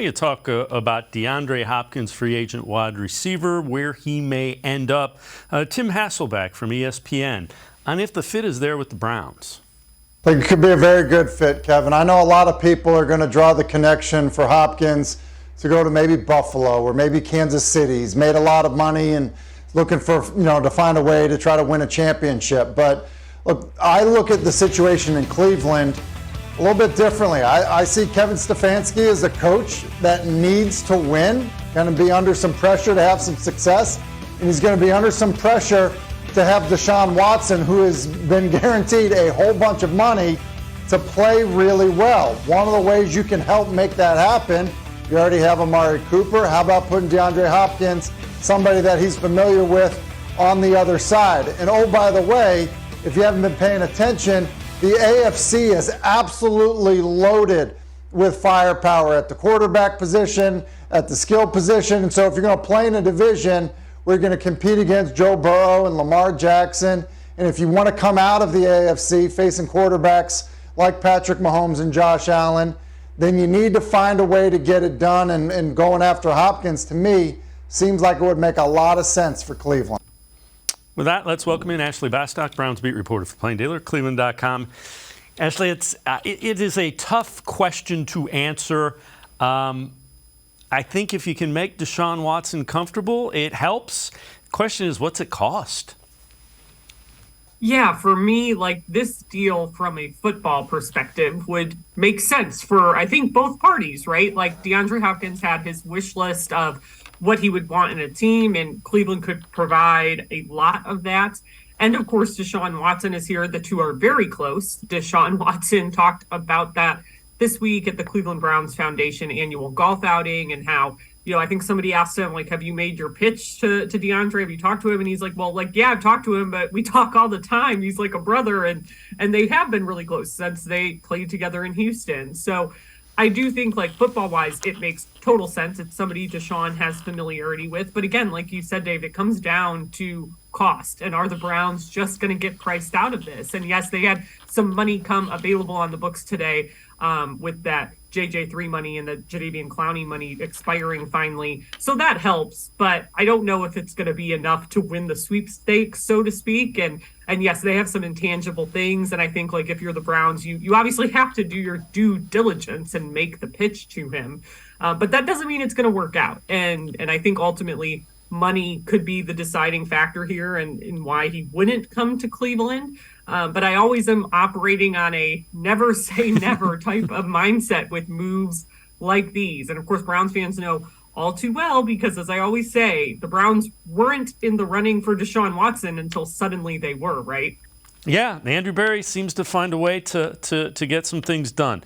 You talk about DeAndre Hopkins, free agent wide receiver, where he may end up. Tim Hasselbeck from ESPN on if the fit is there with the Browns. I think it could be a very good fit, Kevin. I know a lot of people are going to draw the connection for Hopkins to go to maybe Buffalo or maybe Kansas City. He's made a lot of money and looking for, to find a way to try to win a championship. But look, I look at the situation in Cleveland a little bit differently. I see Kevin Stefanski as a coach that needs to win, going to be under some pressure to have some success, and he's going to be under some pressure to have Deshaun Watson, who has been guaranteed a whole bunch of money, to play really well. One of the ways you can help make that happen, you already have Amari Cooper. How about putting DeAndre Hopkins, somebody that he's familiar with, on the other side? And oh, by the way, if you haven't been paying attention, the AFC is absolutely loaded with firepower at the quarterback position, at the skill position. And so if you're going to play in a division where you're going to compete against Joe Burrow and Lamar Jackson, and if you want to come out of the AFC facing quarterbacks like Patrick Mahomes and Josh Allen, then you need to find a way to get it done. And going after Hopkins, to me, seems like it would make a lot of sense for Cleveland. With that, let's welcome in Ashley Bastock, Browns beat reporter for Plain Dealer, cleveland.com. Ashley, it is a tough question to answer. I think if you can make Deshaun Watson comfortable, it helps. The question is, what's it cost? Yeah, for me, this deal from a football perspective would make sense for, I think, both parties, right? Like DeAndre Hopkins had his wish list of what he would want in a team, and Cleveland could provide a lot of that. And of course, Deshaun Watson is here. The two are very close. Deshaun Watson talked about that this week at the Cleveland Browns Foundation annual golf outing, and how, I think somebody asked him, have you made your pitch to DeAndre? Have you talked to him? And he's like, yeah, I've talked to him, but we talk all the time. He's like a brother, and they have been really close since they played together in Houston. So I do think, football-wise, it makes total sense. It's somebody Deshaun has familiarity with. But again, like you said, Dave, it comes down to cost. And are the Browns just going to get priced out of this? And yes, they had some money come available on the books today with that JJ3 money and the Jadeveon Clowney money expiring finally. So that helps. But I don't know if it's going to be enough to win the sweepstakes, so to speak. And yes, they have some intangible things. And I think, if you're the Browns, you obviously have to do your due diligence and make the pitch to him. But that doesn't mean it's going to work out. And I think ultimately money could be the deciding factor here and why he wouldn't come to Cleveland. But I always am operating on a never say never type of mindset with moves like these. And of course, Browns fans know all too well, because as I always say, the Browns weren't in the running for Deshaun Watson until suddenly they were, right? Yeah, Andrew Berry seems to find a way to get some things done.